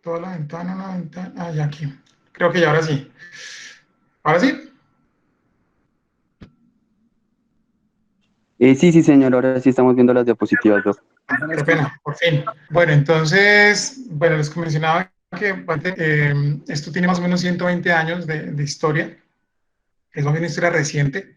Toda la ventana, una ventana. Ah, ya aquí. Creo que ya ahora sí. Ahora sí. Sí, sí, señor, ahora sí estamos viendo las diapositivas, Doc. Qué pena, por fin. Bueno, entonces, bueno, les mencionaba que esto tiene más o menos 120 años de historia. Es más bien una historia reciente.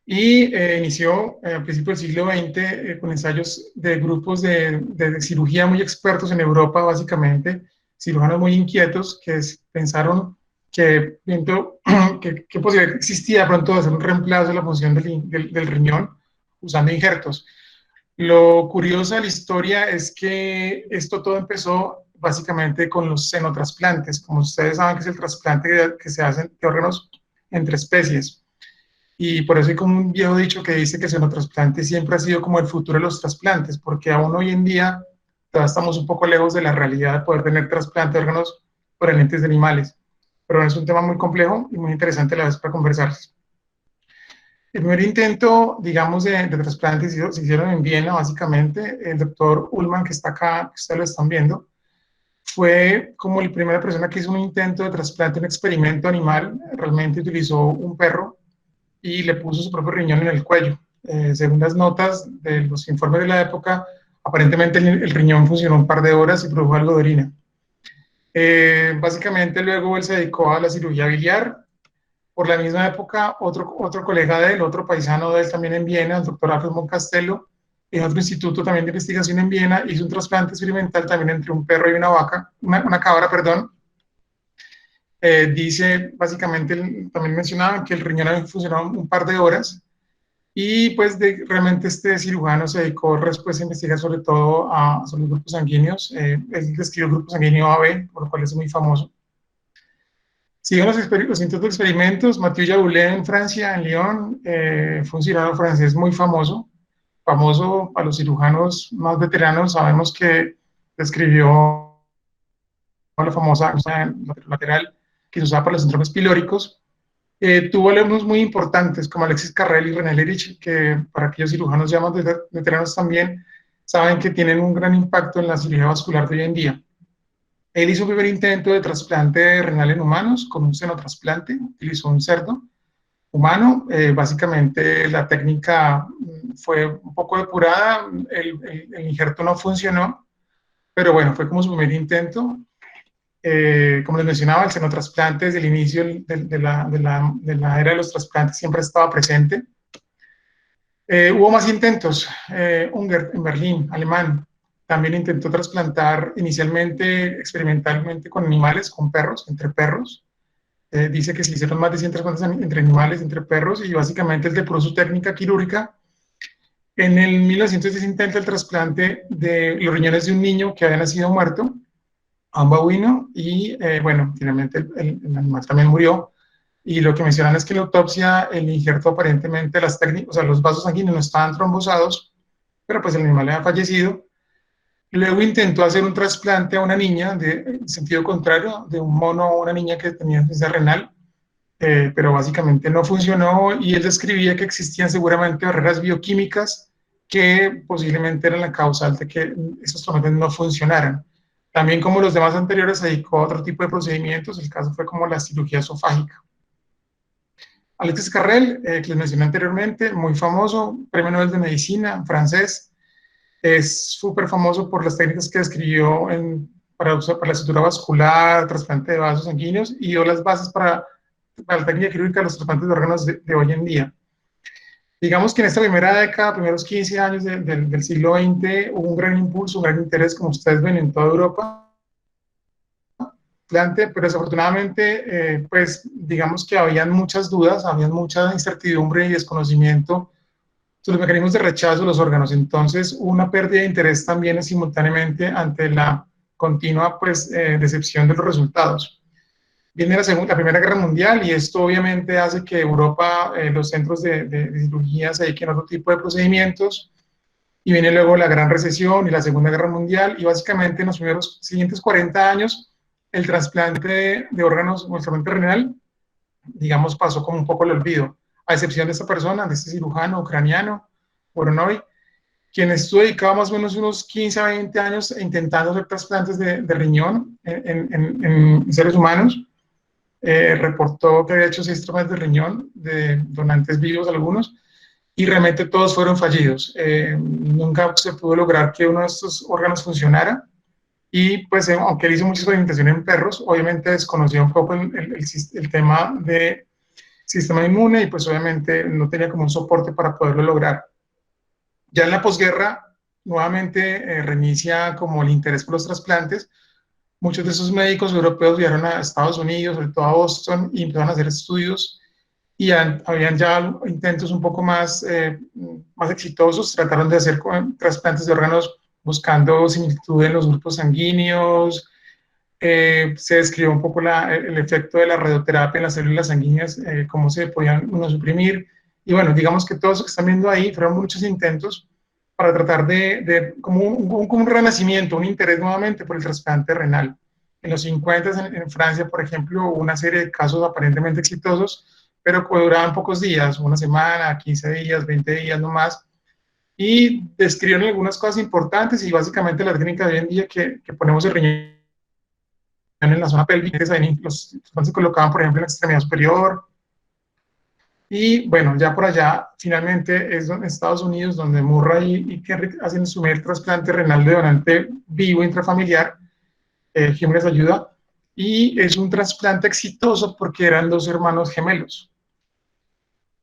Y inició a principios del siglo XX con ensayos de grupos de cirugía muy expertos en Europa, básicamente, cirujanos muy inquietos que pensaron que, viendo que posibilidad existía de pronto de hacer un reemplazo de la función del riñón usando injertos. Lo curioso de la historia es que esto todo empezó básicamente con los xenotrasplantes. Como ustedes saben, que es el trasplante que se hace de órganos entre especies. Y por eso hay como un viejo dicho que dice que el xenotrasplante siempre ha sido como el futuro de los trasplantes, porque aún hoy en día todavía estamos un poco lejos de la realidad de poder tener trasplante de órganos provenientes de animales. Pero es un tema muy complejo y muy interesante a la vez para conversar. El primer intento, digamos, de trasplante se hicieron en Viena, básicamente. El doctor Ullmann, que está acá, que ustedes lo están viendo, fue como la primera persona que hizo un intento de trasplante, un experimento animal. Realmente utilizó un perro y le puso su propio riñón en el cuello. Según las notas de los informes de la época, aparentemente el riñón funcionó un par de horas y produjo algo de orina. Básicamente luego él se dedicó a la cirugía biliar. Por la misma época, otro colega de él, otro paisano de él también en Viena, el doctor Alfred Moncastello, en otro instituto también de investigación en Viena, hizo un trasplante experimental también entre un perro y una vaca, una cabra, perdón. Dice, básicamente, también mencionaban que el riñón había funcionado un par de horas y pues realmente este cirujano se dedicó después a investigar sobre todo sobre los grupos sanguíneos. Él describió el grupo sanguíneo AB, por lo cual es muy famoso. Siguieron los intentos de experimentos. Mathieu Jaboulé en Francia, en Lyon, fue un cirujano francés muy famoso, famoso a los cirujanos más veteranos. Sabemos que describió la famosa lateral que se usaba para los síndromes pilóricos. Tuvo alumnos muy importantes como Alexis Carrel y René Lerich, que para aquellos cirujanos ya más veteranos también saben que tienen un gran impacto en la cirugía vascular de hoy en día. Él hizo un primer intento de trasplante renal en humanos con un xenotrasplante, utilizó un cerdo humano. Básicamente la técnica fue un poco depurada, el injerto no funcionó, pero bueno, fue como su primer intento. Como les mencionaba, el xenotrasplante desde el inicio de la era de los trasplantes siempre estaba presente. Hubo más intentos. Unger en Berlín, alemán, también intentó trasplantar inicialmente experimentalmente con animales, con perros, entre perros. Dice que se hicieron más de 100 trasplantes entre animales, entre perros, y básicamente él depuró su técnica quirúrgica. En el 1910 intenta el trasplante de los riñones de un niño que había nacido muerto, a un babuino, y bueno, finalmente el animal también murió. Y lo que mencionan es que en la autopsia el injerto aparentemente, las técnicas, o sea, los vasos sanguíneos no estaban trombosados, pero pues el animal había fallecido. Luego intentó hacer un trasplante a una niña, en sentido contrario, de un mono a una niña que tenía insuficiencia renal, pero básicamente no funcionó y él describía que existían seguramente barreras bioquímicas que posiblemente eran la causal de que esos trasplantes no funcionaran. También como los demás anteriores se dedicó a otro tipo de procedimientos, el caso fue como la cirugía esofágica. Alexis Carrel, que les mencioné anteriormente, muy famoso, premio Nobel de Medicina, francés, es súper famoso por las técnicas que describió para la estructura vascular, trasplante de vasos sanguíneos y dio las bases para la técnica quirúrgica de los trasplantes de órganos de hoy en día. Digamos que en esta primera década, primeros 15 años del siglo XX, hubo un gran impulso, un gran interés, como ustedes ven, en toda Europa, pero desafortunadamente, pues digamos que habían muchas dudas, había mucha incertidumbre y desconocimiento sobre los mecanismos de rechazo de los órganos. Entonces, una pérdida de interés también simultáneamente ante la continua pues, decepción de los resultados. Viene la Primera Guerra Mundial y esto obviamente hace que Europa, los centros de cirugía se dediquen a otro tipo de procedimientos y viene luego la Gran Recesión y la Segunda Guerra Mundial y básicamente en los primeros siguientes 40 años el trasplante de órganos o el trasplante renal, digamos, pasó como un poco el olvido, a excepción de esta persona, de este cirujano ucraniano, Voronoy, quien estuvo dedicado más o menos unos 15 a 20 años intentando hacer trasplantes de riñón en seres humanos. Reportó que había hecho 6 trasplantes de riñón de donantes vivos algunos, y realmente todos fueron fallidos. Nunca se pudo lograr que uno de estos órganos funcionara, y pues aunque él hizo mucha experimentación en perros, obviamente desconocía un poco el tema de sistema inmune, y pues obviamente no tenía como un soporte para poderlo lograr. Ya en la posguerra, nuevamente reinicia como el interés por los trasplantes. Muchos de esos médicos europeos viajaron a Estados Unidos, sobre todo a Boston, y empezaron a hacer estudios, y habían ya intentos un poco más exitosos. Trataron de hacer trasplantes de órganos buscando similitud en los grupos sanguíneos. Se describió un poco el efecto de la radioterapia en las células sanguíneas, cómo se podían uno suprimir. Y bueno, digamos que todo eso que están viendo ahí fueron muchos intentos para tratar como un renacimiento, un interés nuevamente por el trasplante renal. En los 50 en Francia, por ejemplo, hubo una serie de casos aparentemente exitosos, pero que duraban pocos días, una semana, 15 días, 20 días no más, y describieron algunas cosas importantes, y básicamente la técnica de hoy en día que ponemos el riñón en la zona pélvica, los se colocaban, por ejemplo, en la extremidad superior. Y bueno, ya por allá, finalmente es en Estados Unidos donde Murray y Kenrick hacen su primer trasplante renal de donante vivo intrafamiliar. Jim les ayuda, y es un trasplante exitoso porque eran 2 hermanos gemelos.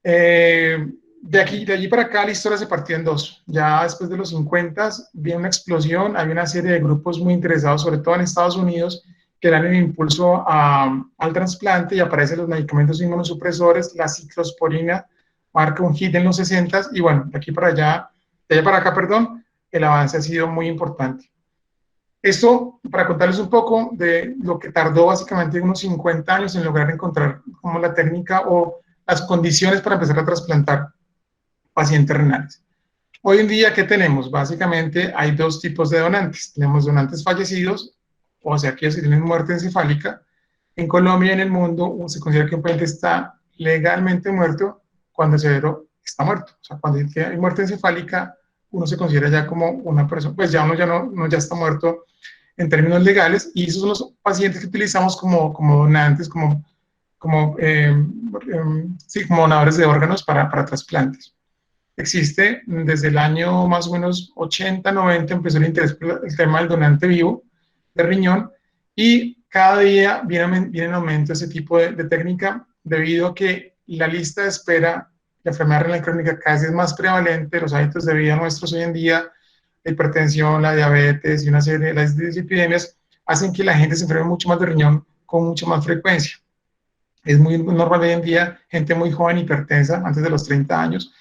De allí para acá la historia se partió en dos. Ya después de los 50 viene una explosión, hay una serie de grupos muy interesados, sobre todo en Estados Unidos, que dan el impulso al trasplante, y aparecen los medicamentos inmunosupresores. La ciclosporina marca un hit en los 60, y bueno, de allá para acá, perdón, el avance ha sido muy importante. Esto para contarles un poco de lo que tardó básicamente unos 50 años en lograr encontrar como la técnica o las condiciones para empezar a trasplantar pacientes renales. Hoy en día, ¿qué tenemos? Básicamente hay 2 tipos de donantes. Tenemos donantes fallecidos, o sea, aquellos que tienen muerte encefálica. En Colombia y en el mundo se considera que un paciente está legalmente muerto cuando el cerebro está muerto. O sea, cuando hay muerte encefálica, uno se considera ya como una persona, pues ya uno ya está muerto en términos legales, y esos son los pacientes que utilizamos como donantes, sí, como donadores de órganos para trasplantes. Existe desde el año más o menos 80, 90, empezó el interés por el tema del donante vivo de riñón, y cada día viene en aumento ese tipo de técnica, debido a que la lista de espera, la enfermedad renal crónica cada vez es más prevalente, los hábitos de vida nuestros hoy en día, la hipertensión, la diabetes y una serie de las epidemias hacen que la gente se enferme mucho más de riñón con mucha más frecuencia. Es muy normal hoy en día gente muy joven hipertensa antes de los 30 años,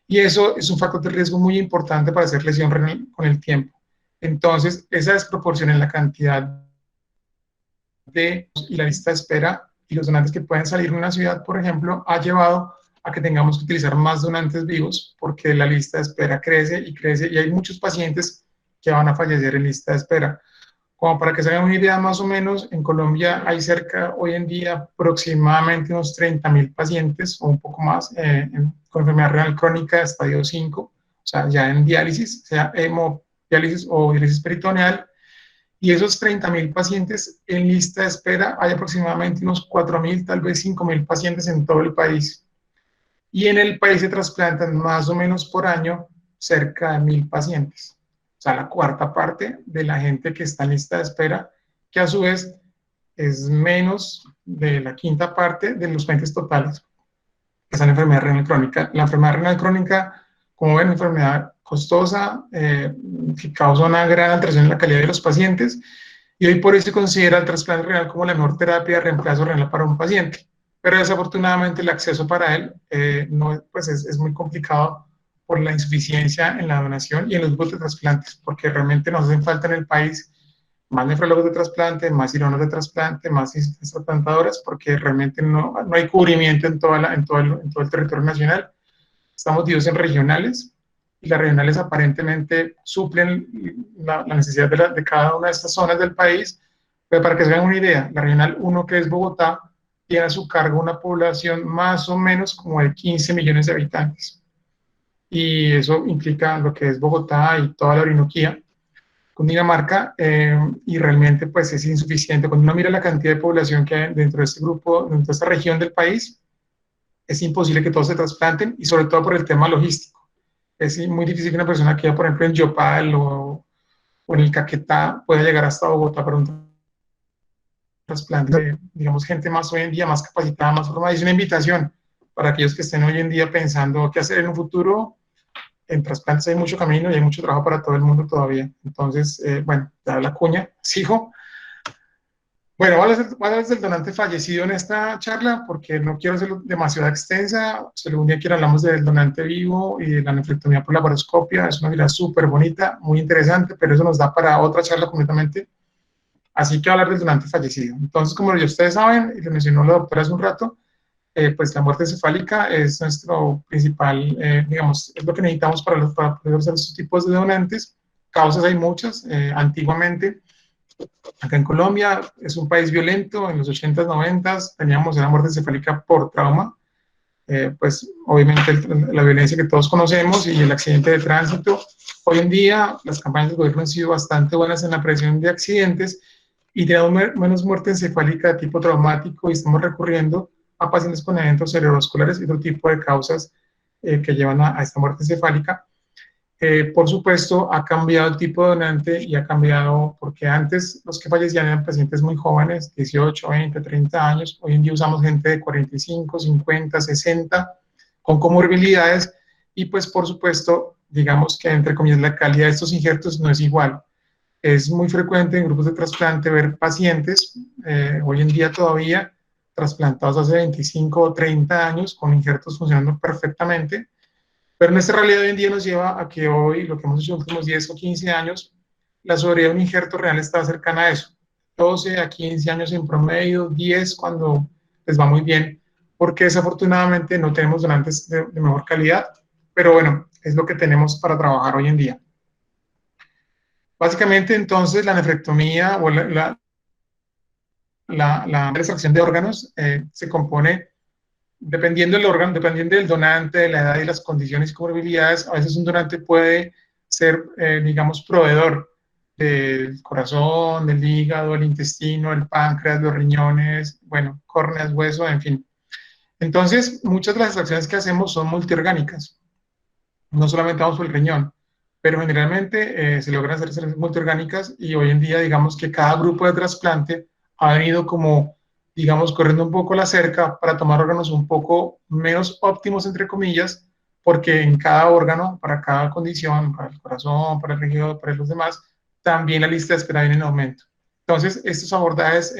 y eso es un factor de riesgo muy importante para hacer lesión renal con el tiempo. Entonces, esa desproporción en la cantidad y la lista de espera y los donantes que pueden salir de una ciudad, por ejemplo, ha llevado a que tengamos que utilizar más donantes vivos, porque la lista de espera crece y crece, y hay muchos pacientes que van a fallecer en lista de espera. Como para que se hagan una idea, más o menos, en Colombia hay hoy en día, aproximadamente unos 30.000 pacientes o un poco más con enfermedad renal crónica de estadio 5, o sea, ya en diálisis, sea hemodiálisis o diálisis peritoneal. Y esos 30.000 pacientes en lista de espera, hay aproximadamente unos 4.000, tal vez 5.000 pacientes en todo el país. Y en el país se trasplantan más o menos por año cerca de 1.000 pacientes. O sea, la cuarta parte de la gente que está en lista de espera, que a su vez es menos de la quinta parte de los pacientes totales que están en enfermedad renal crónica. La enfermedad renal crónica, como ven, es una enfermedad costosa, que causa una gran alteración en la calidad de los pacientes, y hoy por eso se considera el trasplante renal como la mejor terapia de reemplazo renal para un paciente. Pero desafortunadamente el acceso para él no, pues es muy complicado por la insuficiencia en la donación y en los grupos de trasplantes, porque realmente nos hacen falta en el país más nefrólogos de trasplante, más cirujanos de trasplante, más trasplantadoras, porque realmente no hay cubrimiento en todo el territorio nacional. Estamos divididos en regionales, y las regionales aparentemente suplen la necesidad de cada una de estas zonas del país. Pero para que se den una idea, la regional 1, que es Bogotá, tiene a su cargo una población más o menos como de 15 millones de habitantes. y eso implica lo que es Bogotá y toda la Orinoquía, Cundinamarca, y realmente pues es insuficiente. Cuando uno mira la cantidad de población que hay dentro de este grupo, dentro de esta región del país, es imposible que todos se trasplanten y sobre todo por el tema logístico. Es muy difícil que una persona que viva, por ejemplo, en Yopal o en el Caquetá pueda llegar hasta Bogotá para un trasplante de, digamos, gente más hoy en día, más capacitada, más formada. Es una invitación para aquellos que estén hoy en día pensando qué hacer en un futuro. En trasplantes hay mucho camino y hay mucho trabajo para todo el mundo todavía. Entonces, bueno, da la cuña, sigo. Bueno, voy a hablar del donante fallecido en esta charla porque no quiero hacerlo demasiado extensa. Si algún día quiero hablamos del donante vivo y de la nefrectomía por laparoscopia. Es una vida súper bonita, muy interesante, pero eso nos da para otra charla completamente. Así que hablar del donante fallecido. Entonces, como ya ustedes saben, y lo mencionó la doctora hace un rato, pues la muerte encefálica es nuestro principal, digamos, es lo que necesitamos para poder hacer estos tipos de donantes. Causas hay muchas. Antiguamente, acá en Colombia, es un país violento. En los 80s, 90s, teníamos la muerte encefálica por trauma. Pues obviamente la violencia que todos conocemos y el accidente de tránsito. Hoy en día, las campañas del gobierno han sido bastante buenas en la prevención de accidentes y tenemos menos muerte encefálica de tipo traumático y estamos recurriendo a pacientes con eventos cerebrovasculares y otro tipo de causas que llevan a esta muerte encefálica. Por supuesto, ha cambiado el tipo de donante y ha cambiado porque antes los que fallecían eran pacientes muy jóvenes, 18, 20, 30 años. Hoy en día usamos gente de 45, 50, 60 con comorbilidades y pues por supuesto, digamos que entre comillas la calidad de estos injertos no es igual. Es muy frecuente en grupos de trasplante ver pacientes, hoy en día todavía, trasplantados hace 25 o 30 años con injertos funcionando perfectamente, pero nuestra realidad hoy en día nos lleva a que hoy, lo que hemos hecho en los últimos 10 o 15 años, la sobrevida de un injerto real está cercana a eso. 12 a 15 años en promedio, 10 cuando les va muy bien, porque desafortunadamente no tenemos donantes de mejor calidad, pero bueno, es lo que tenemos para trabajar hoy en día. Básicamente, entonces, la nefrectomía o la extracción de órganos se compone, dependiendo del órgano, dependiendo del donante, de la edad y las condiciones y comorbilidades. A veces un donante puede ser, digamos, proveedor del corazón, del hígado, el intestino, el páncreas, los riñones, bueno, córneas, hueso, en fin. Entonces, muchas de las extracciones que hacemos son multiorgánicas. No solamente vamos por el riñón, pero generalmente se logran hacer selecciones multiorgánicas y hoy en día digamos que cada grupo de trasplante ha venido como, digamos, corriendo un poco la cerca para tomar órganos un poco menos óptimos, entre comillas, porque en cada órgano, para cada condición, para el corazón, para el riñón, para los demás, también la lista de espera viene en aumento. Entonces, estos abordajes,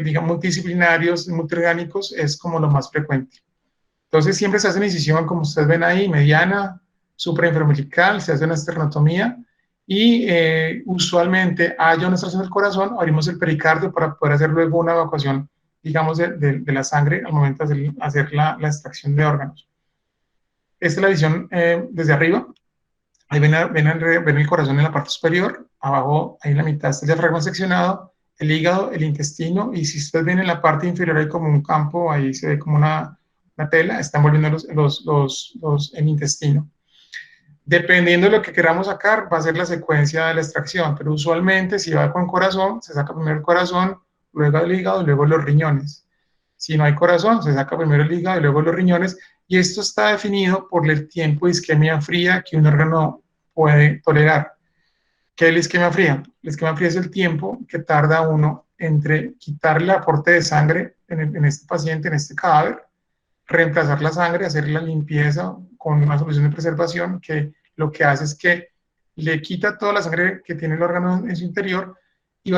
digamos, multidisciplinarios, multiorgánicos, es como lo más frecuente. Entonces siempre se hace una incisión, como ustedes ven ahí, mediana, suprainfraumbilical, se hace una esternotomía y usualmente haya una extracción del corazón, abrimos el pericardio para poder hacer luego una evacuación, digamos, de la sangre al momento de hacer la extracción de órganos. Esta es la visión desde arriba. Ahí ven el corazón en la parte superior, abajo, ahí en la mitad está el diafragma seccionado, el hígado, el intestino, y si ustedes ven en la parte inferior hay como un campo, ahí se ve como una tela, están volviendo el intestino. Dependiendo de lo que queramos sacar, va a ser la secuencia de la extracción, pero usualmente si va con corazón, se saca primero el corazón, luego el hígado y luego los riñones. Si no hay corazón, se saca primero el hígado y luego los riñones, y esto está definido por el tiempo de isquemia fría que un órgano puede tolerar. ¿Qué es la isquemia fría? La isquemia fría es el tiempo que tarda uno entre quitarle el aporte de sangre en este paciente, en este cadáver, reemplazar la sangre, hacer la limpieza con una solución de preservación que lo que hace es que le quita toda la sangre que tiene el órgano en su interior y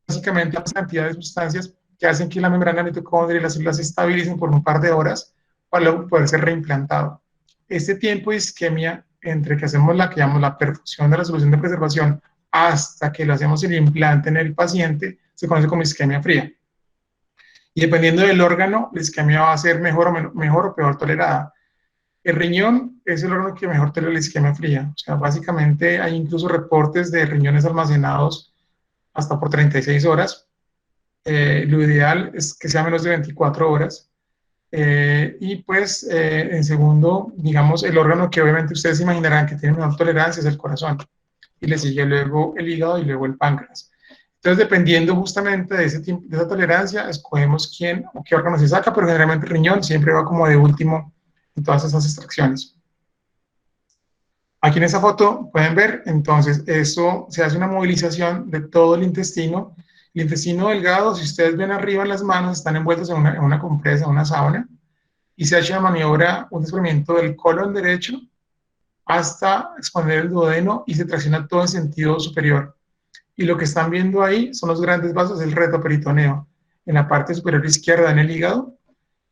básicamente una cantidad de sustancias que hacen que la membrana mitocondria y las células se estabilicen por un par de horas para luego poder ser reimplantado. Este tiempo de isquemia entre que hacemos la que llamamos la perfusión de la solución de preservación hasta que lo hacemos el implante en el paciente se conoce como isquemia fría. Y dependiendo del órgano, la isquemia va a ser mejor o peor tolerada. El riñón es el órgano que mejor tolera la isquemia fría. O sea, básicamente hay incluso reportes de riñones almacenados hasta por 36 horas. Lo ideal es que sea menos de 24 horas. Y pues, en segundo, digamos, el órgano que obviamente ustedes imaginarán que tiene menor tolerancia es el corazón. Y le sigue luego el hígado y luego el páncreas. Entonces, dependiendo justamente de, ese tiempo, de esa tolerancia, escogemos quién o qué órgano se saca, pero generalmente el riñón siempre va como de último en todas esas extracciones. Aquí en esta foto pueden ver, entonces, eso se hace una movilización de todo el intestino. El intestino delgado, si ustedes ven arriba en las manos, están envueltos en una compresa, en una sábana, y se hace una maniobra, un desprendimiento del colon derecho hasta exponer el duodeno y se tracciona todo en sentido superior. Y lo que están viendo ahí son los grandes vasos del retroperitoneo, en la parte superior izquierda en el hígado,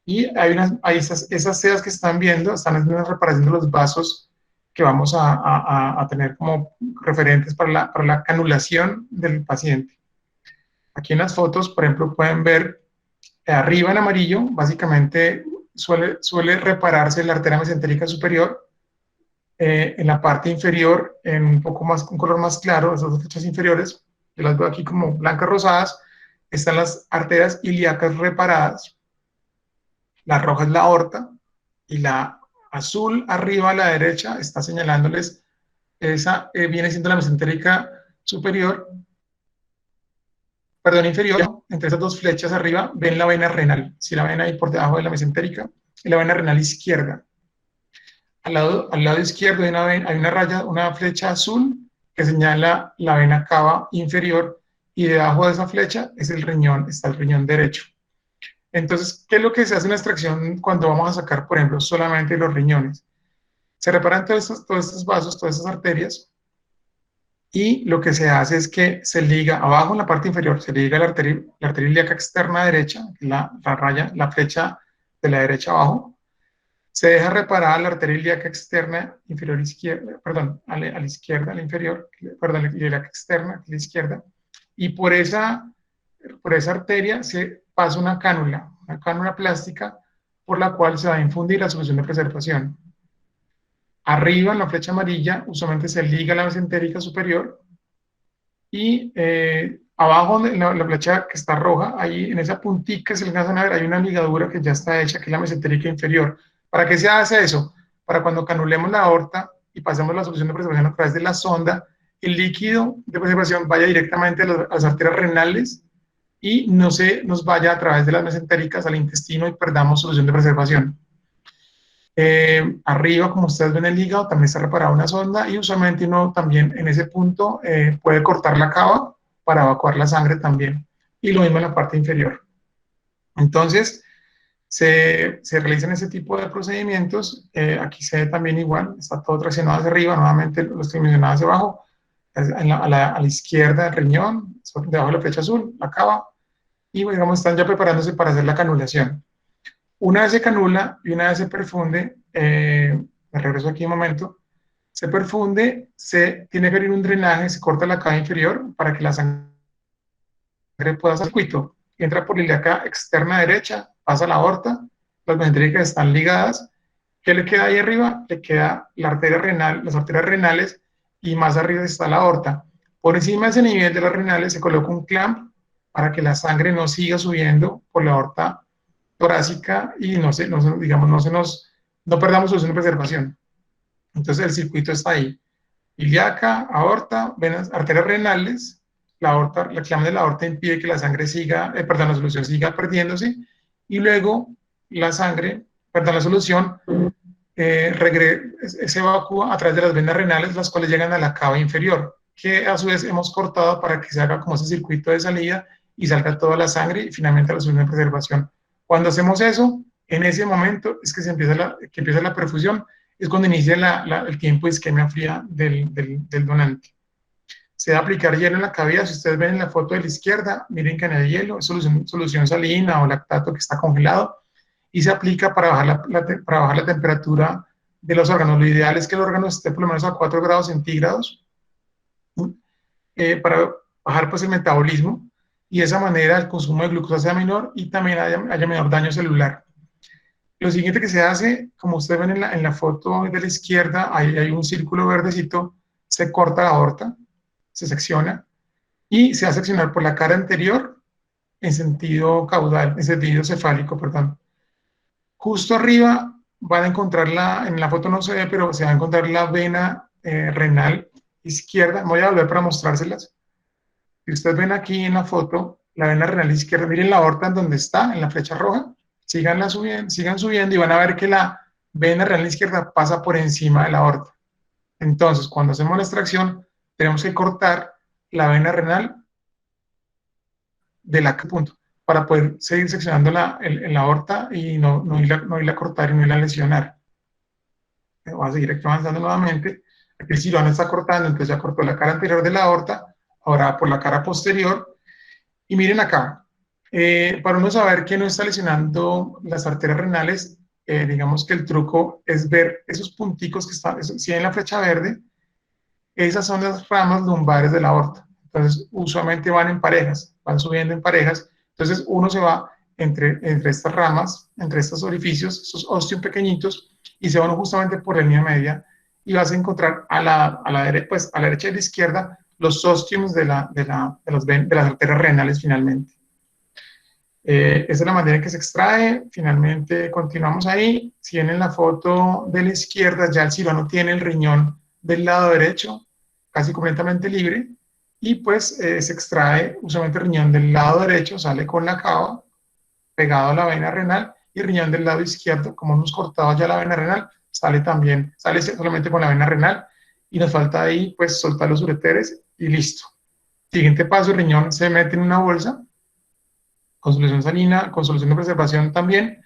y hay esas sedas que están viendo, están haciendo una reparación de los vasos que vamos a tener como referentes para la canulación del paciente. Aquí en las fotos, por ejemplo, pueden ver arriba en amarillo, básicamente suele repararse la arteria mesentérica superior. En la parte inferior, en un poco más, un color más claro, esas dos flechas inferiores, yo las veo aquí como blancas rosadas, están las arterias ilíacas reparadas. La roja es la aorta y la azul arriba a la derecha está señalándoles, esa viene siendo la mesentérica superior, perdón, inferior. Entre esas dos flechas arriba ven la vena renal, si la ven ahí por debajo de la mesentérica, y la vena renal izquierda. Al lado izquierdo hay una raya, una flecha azul que señala la vena cava inferior, y debajo de esa flecha es el riñón, está el riñón derecho. Entonces, ¿qué es lo que se hace en la extracción cuando vamos a sacar, por ejemplo, solamente los riñones? Se reparan todos estos vasos, todas estas arterias, y lo que se hace es que se liga abajo en la parte inferior, se liga la arteria ilíaca externa derecha, la raya, la flecha de la derecha abajo, se deja reparada la arteria ilíaca externa inferior izquierda, perdón, a la izquierda, a la inferior, perdón, la ilíaca externa, a la izquierda, y por esa arteria se pasa una cánula plástica por la cual se va a infundir la solución de preservación. Arriba, en la flecha amarilla, usualmente se liga la mesentérica superior, y abajo en la flecha que está roja, ahí en esa puntica se le alcanzan a ver, hay una ligadura que ya está hecha, que es la mesentérica inferior. ¿Para qué se hace eso? Para cuando canulemos la aorta y pasemos la solución de preservación a través de la sonda, el líquido de preservación vaya directamente a las arterias renales y no se nos vaya a través de las mesentéricas al intestino y perdamos solución de preservación. Arriba, como ustedes ven, el hígado también está reparada una sonda, y usualmente uno también en ese punto puede cortar la cava para evacuar la sangre también, y lo mismo en la parte inferior. Entonces, se realizan ese tipo de procedimientos. Aquí se ve también igual, está todo traccionado hacia arriba, nuevamente los estoy mencionando hacia abajo, a la izquierda el riñón, debajo de la flecha azul, la cava, y digamos están ya preparándose para hacer la canulación. Una vez se canula y una vez se perfunde, me regreso aquí un momento, se perfunde, se tiene que abrir un drenaje, se corta la cava inferior para que la sangre pueda hacer circuito. Entra por la ilíaca externa derecha, pasa a la aorta, las mesentéricas están ligadas. ¿Qué le queda ahí arriba? Le queda la arteria renal, las arterias renales, y más arriba está la aorta. Por encima de ese nivel de las renales se coloca un clamp para que la sangre no siga subiendo por la aorta torácica y digamos, no perdamos solución de preservación. Entonces el circuito está ahí: ilíaca, aorta, venas, arterias renales, la clave de la aorta impide que la sangre siga, perdón, la solución siga perdiéndose, y luego la sangre, perdón, la solución se evacúa a través de las venas renales, las cuales llegan a la cava inferior, que a su vez hemos cortado para que se haga como ese circuito de salida y salga toda la sangre y finalmente la solución de preservación. Cuando hacemos eso, en ese momento es que empieza la perfusión, es cuando inicia el tiempo de isquemia fría del donante. Se va a aplicar hielo en la cavidad. Si ustedes ven en la foto de la izquierda, miren que en el hielo es solución salina o lactato que está congelado, y se aplica para bajar la temperatura de los órganos. Lo ideal es que el órgano esté por lo menos a 4 grados centígrados para bajar pues el metabolismo, y de esa manera el consumo de glucosa sea menor y también haya menor daño celular. Lo siguiente que se hace, como ustedes ven en la foto de la izquierda, hay un círculo verdecito, se corta la aorta, se secciona y se hace seccionar por la cara anterior en sentido caudal, en sentido cefálico, perdón. Justo arriba van a encontrar en la foto no se ve, pero se va a encontrar la vena renal izquierda. Voy a volver para mostrárselas. Si ustedes ven aquí en la foto, la vena renal izquierda, miren la aorta en donde está, en la flecha roja, sigan subiendo y van a ver que la vena renal izquierda pasa por encima de la aorta. Entonces, cuando hacemos la extracción, tenemos que cortar la vena renal de la punto para poder seguir seccionando la aorta y no irla a cortar y no irla a lesionar. Voy a seguir avanzando nuevamente. Aquí el cirujano está cortando, entonces ya cortó la cara anterior de la aorta, ahora por la cara posterior. Y miren acá, para uno saber que no está lesionando las arterias renales, digamos que el truco es ver esos punticos que están, si en la flecha verde, esas son las ramas lumbares de la aorta. Entonces, usualmente van en parejas, van subiendo en parejas. Entonces, uno se va entre estas ramas, entre estos orificios, esos ostios pequeñitos, y se van justamente por la línea media, y vas a encontrar a la derecha, pues, a la derecha y a la izquierda los ostiums de las arterias renales finalmente. Esa es la manera en que se extrae. Finalmente, continuamos ahí. Si ven en la foto de la izquierda, ya el cirujano tiene el riñón del lado derecho, casi completamente libre, y pues se extrae usualmente el riñón del lado derecho, sale con la cava, pegado a la vena renal, y el riñón del lado izquierdo, como hemos cortado ya la vena renal, sale solamente con la vena renal, y nos falta ahí pues soltar los ureteres y listo. Siguiente paso, el riñón se mete en una bolsa, con solución salina, con solución de preservación también,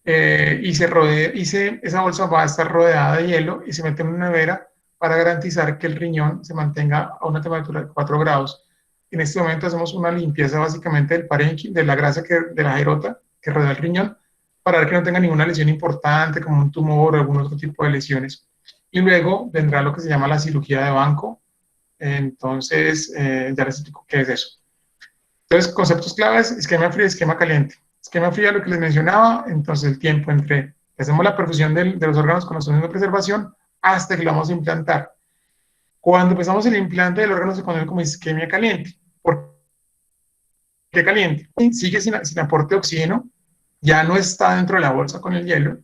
esa bolsa va a estar rodeada de hielo y se mete en una nevera para garantizar que el riñón se mantenga a una temperatura de 4 grados. En este momento hacemos una limpieza básicamente del parénquima, de la grasa de la jerota que rodea el riñón, para ver que no tenga ninguna lesión importante como un tumor o algún otro tipo de lesiones. Y luego vendrá lo que se llama la cirugía de banco. Entonces, ya les explico qué es eso. Entonces, conceptos claves: esquema frío y esquema caliente. Esquema frío, lo que les mencionaba, entonces el tiempo entre que hacemos la perfusión de los órganos con la solución de preservación hasta que lo vamos a implantar. Cuando empezamos el implante del órgano se conoce como isquemia caliente. ¿Por qué caliente? Sigue sin aporte de oxígeno, ya no está dentro de la bolsa con el hielo,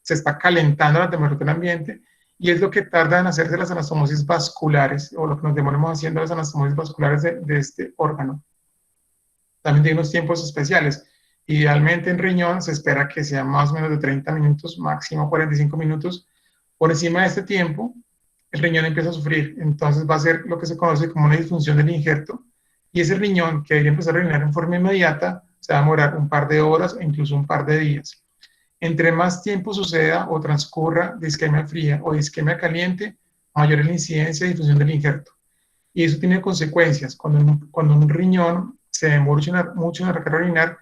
se está calentando a la temperatura del ambiente, y es lo que tarda en hacerse las anastomosis vasculares, o lo que nos demoramos haciendo las anastomosis vasculares de este órgano. También tiene unos tiempos especiales. Idealmente en riñón se espera que sea más o menos de 30 minutos, máximo 45 minutos. Por encima de este tiempo, el riñón empieza a sufrir. Entonces va a ser lo que se conoce como una disfunción del injerto. Y ese riñón, que debería empezar a orinar en forma inmediata, se va a demorar un par de horas o incluso un par de días. Entre más tiempo suceda o transcurra de isquemia fría o de isquemia caliente, mayor es la incidencia de difusión del injerto. Y eso tiene consecuencias. Cuando un riñón se demora mucho en arrancar a orinar,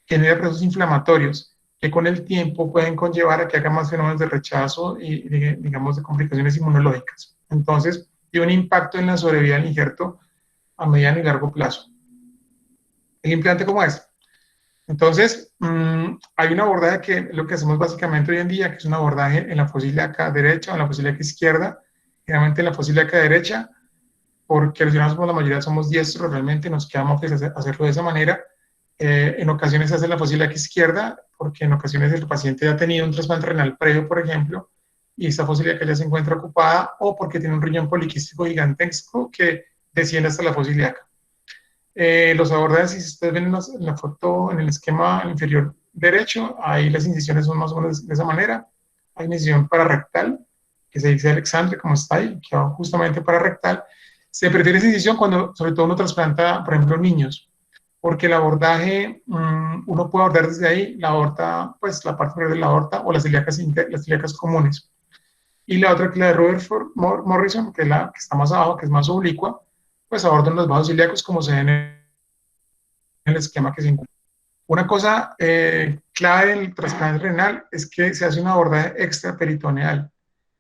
genera procesos inflamatorios que con el tiempo pueden conllevar a que haga más fenómenos de rechazo y, digamos, de complicaciones inmunológicas. Entonces, tiene un impacto en la sobrevida del injerto a mediano y largo plazo. El implante, ¿cómo es? Entonces, hay un abordaje que lo que hacemos básicamente hoy en día, que es un abordaje en la fosa ilíaca derecha o en la fosa ilíaca izquierda. Generalmente en la fosa ilíaca derecha, porque los ciudadanos, la mayoría somos diestros, realmente nos queda más fácil hacerlo de esa manera. En ocasiones se hace la fosa ilíaca izquierda, porque en ocasiones el paciente ya ha tenido un trasplante renal previo, por ejemplo, y esta fosa ilíaca ya se encuentra ocupada, o porque tiene un riñón poliquístico gigantesco que desciende hasta la fosa ilíaca. Los abordajes, si ustedes ven en la foto, en el esquema inferior derecho, ahí las incisiones son más o menos de esa manera. Hay una incisión pararectal, que se dice Alexandre, como está ahí, que va justamente pararectal. Se prefiere esa incisión cuando, sobre todo, uno trasplanta, por ejemplo, niños, porque el abordaje, uno puede abordar desde ahí la aorta, pues la parte inferior de la aorta o las ilíacas comunes. Y la otra, que es la de Rutherford Morrison, que es la que está más abajo, que es más oblicua, pues abordan los vasos ilíacos como se ven en el esquema que se encuentra. Una cosa clave del trasplante renal es que se hace un abordaje extraperitoneal.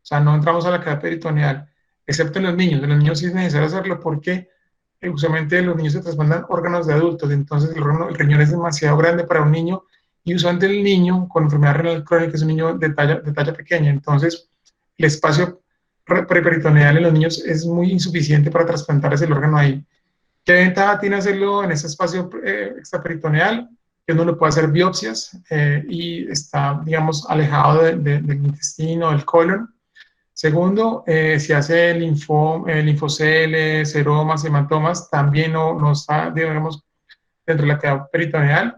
O sea, no entramos a la cavidad peritoneal, excepto en los niños. En los niños sí es necesario hacerlo porque usualmente los niños se trasplantan órganos de adultos, entonces el riñón es demasiado grande para un niño, y usualmente el niño con enfermedad renal crónica es un niño de talla pequeña, entonces el espacio preperitoneal en los niños es muy insuficiente para trasplantar ese órgano ahí. ¿Qué ventaja tiene hacerlo en ese espacio extraperitoneal? que uno le puede hacer biopsias y está, digamos, alejado del intestino, del colon. Segundo, si hace linfoceles, seromas, hematomas, también no está, digamos, dentro de la cavidad peritoneal.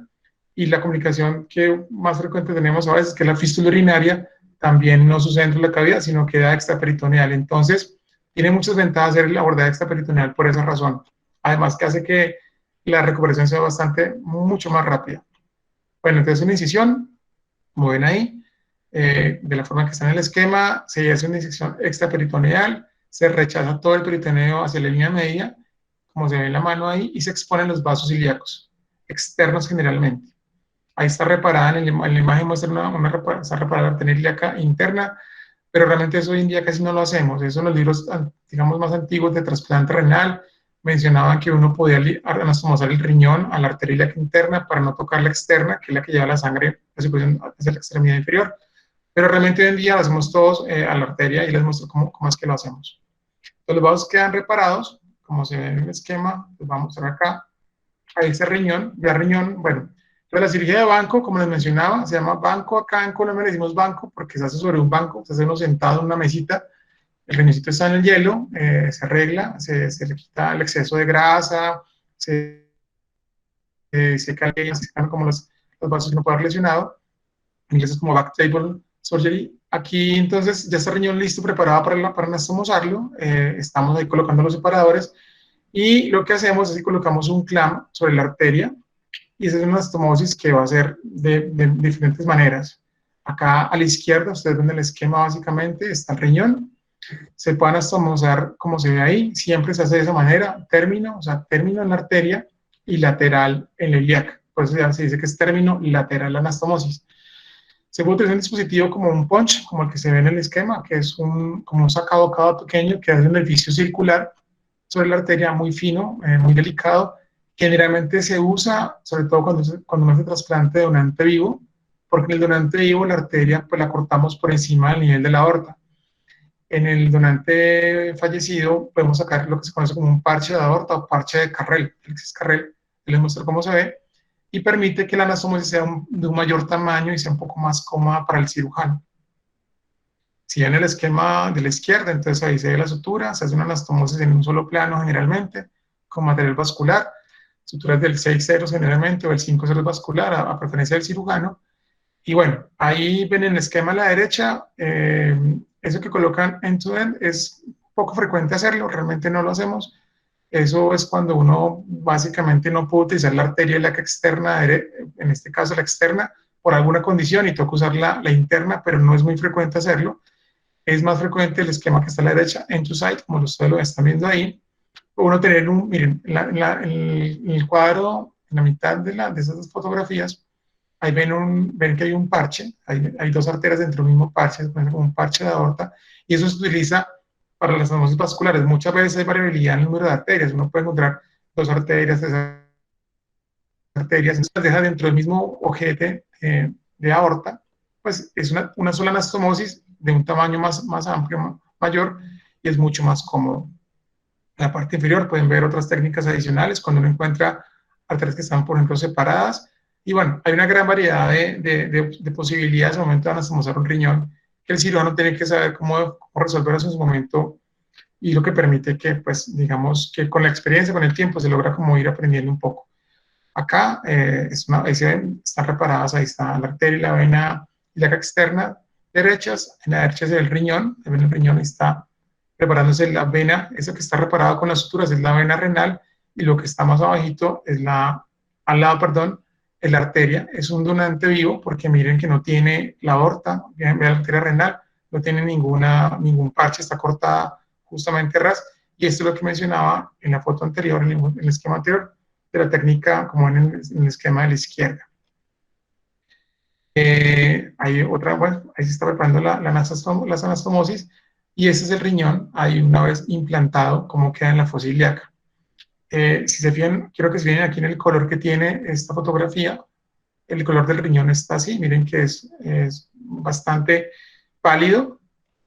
Y la complicación que más frecuente tenemos a veces, que la fístula urinaria, también no sucede dentro de la cavidad, sino queda extraperitoneal. Entonces, tiene muchas ventajas hacer el abordaje extraperitoneal por esa razón. Además, que hace que la recuperación sea mucho más rápida. Bueno, entonces una incisión, como ven ahí, de la forma que está en el esquema, se hace una incisión extraperitoneal, se rechaza todo el peritoneo hacia la línea media, como se ve en la mano ahí, y se exponen los vasos ilíacos, externos generalmente. Ahí está reparada, en la imagen muestra está reparada la arteria ilíaca interna, pero realmente eso hoy en día casi no lo hacemos. Eso en los libros, digamos, más antiguos de trasplante renal, mencionaban que uno podía anastomosar el riñón a la arteria ilíaca interna para no tocar la externa, que es la que lleva la sangre, la circulación hacia la extremidad inferior. Pero realmente hoy en día lo hacemos todos a la arteria y les muestro cómo es que lo hacemos. Entonces, los vasos quedan reparados, como se ve en el esquema, les voy a mostrar acá. Ahí está el riñón, ya riñón, bueno. Entonces, la cirugía de banco, como les mencionaba, se llama banco. Acá en Colombia le decimos banco porque se hace sobre un banco, se hace uno sentado en una mesita, el riñoncito está en el hielo, se arregla, se le quita el exceso de grasa, se calman como los vasos que no puede haber lesionado. En inglés es como back table surgery. Aquí entonces ya está el riñón listo, preparado para anastomosarlo. Estamos ahí colocando los separadores y lo que hacemos es que colocamos un clamp sobre la arteria y esa es una anastomosis que va a ser de diferentes maneras. Acá a la izquierda, ustedes ven el esquema básicamente, está el riñón. Se puede anastomosar como se ve ahí, siempre se hace de esa manera, término, o sea, término en la arteria y lateral en la ilíaca. Por eso ya se dice que es término lateral anastomosis. Se puede utilizar un dispositivo como un punch, como el que se ve en el esquema, que es como un sacabocado pequeño que hace un orificio circular sobre la arteria muy fino, muy delicado. Generalmente se usa, sobre todo cuando uno hace trasplante de donante vivo, porque en el donante vivo la arteria pues la cortamos por encima del nivel de la aorta. En el donante fallecido podemos sacar lo que se conoce como un parche de aorta o parche de Carrel, Alexis Carrel, les muestro cómo se ve, y permite que la anastomosis sea de un mayor tamaño y sea un poco más cómoda para el cirujano. Si en el esquema de la izquierda, entonces ahí se ve la sutura, se hace una anastomosis en un solo plano generalmente, con material vascular, suturas del 6-0 generalmente o el 5-0 vascular, a preferencia del cirujano. Y bueno, ahí ven en el esquema a la derecha, eso que colocan end-to-end es poco frecuente hacerlo, realmente no lo hacemos. Eso es cuando uno básicamente no puede utilizar la arteria ilíaca externa, en este caso la externa, por alguna condición y toca usar la interna, pero no es muy frecuente hacerlo. Es más frecuente el esquema que está a la derecha, end-to-side, como ustedes lo están viendo ahí. Uno tener miren, en el cuadro, en la mitad de esas dos fotografías, ahí ven que hay un parche, hay dos arterias dentro del mismo parche, como un parche de aorta, y eso se utiliza para las anastomosis vasculares. Muchas veces hay variabilidad en el número de arterias, uno puede encontrar dos arterias, tres arterias, entonces las deja dentro del mismo ojete de aorta, pues es una sola anastomosis de un tamaño más amplio, mayor, y es mucho más cómodo. En la parte inferior pueden ver otras técnicas adicionales cuando uno encuentra arterias que están, por ejemplo, separadas. Y bueno, hay una gran variedad de posibilidades al momento de anastomosar un riñón que el cirujano tiene que saber cómo resolver eso en su momento y lo que permite que, pues, digamos, que con la experiencia, con el tiempo, se logra como ir aprendiendo un poco. Acá están reparadas, ahí está la arteria y la vena ilíaca externa derechas, en la derecha es el riñón, el riñón está preparándose la vena, eso que está reparado con las suturas es la vena renal, y lo que está más abajito es al lado, perdón, es la arteria, es un donante vivo, porque miren que no tiene la aorta, vean la arteria renal, no tiene ningún parche, está cortada justamente ras, y esto es lo que mencionaba en la foto anterior, en el esquema anterior, de la técnica como en el esquema de la izquierda. Hay otra, bueno, ahí se está preparando las anastomosis, y ese es el riñón, ahí una vez implantado, como queda en la fosa ilíaca. Si se fijan, quiero que se fijen aquí en el color que tiene esta fotografía, el color del riñón está así, miren que es bastante pálido,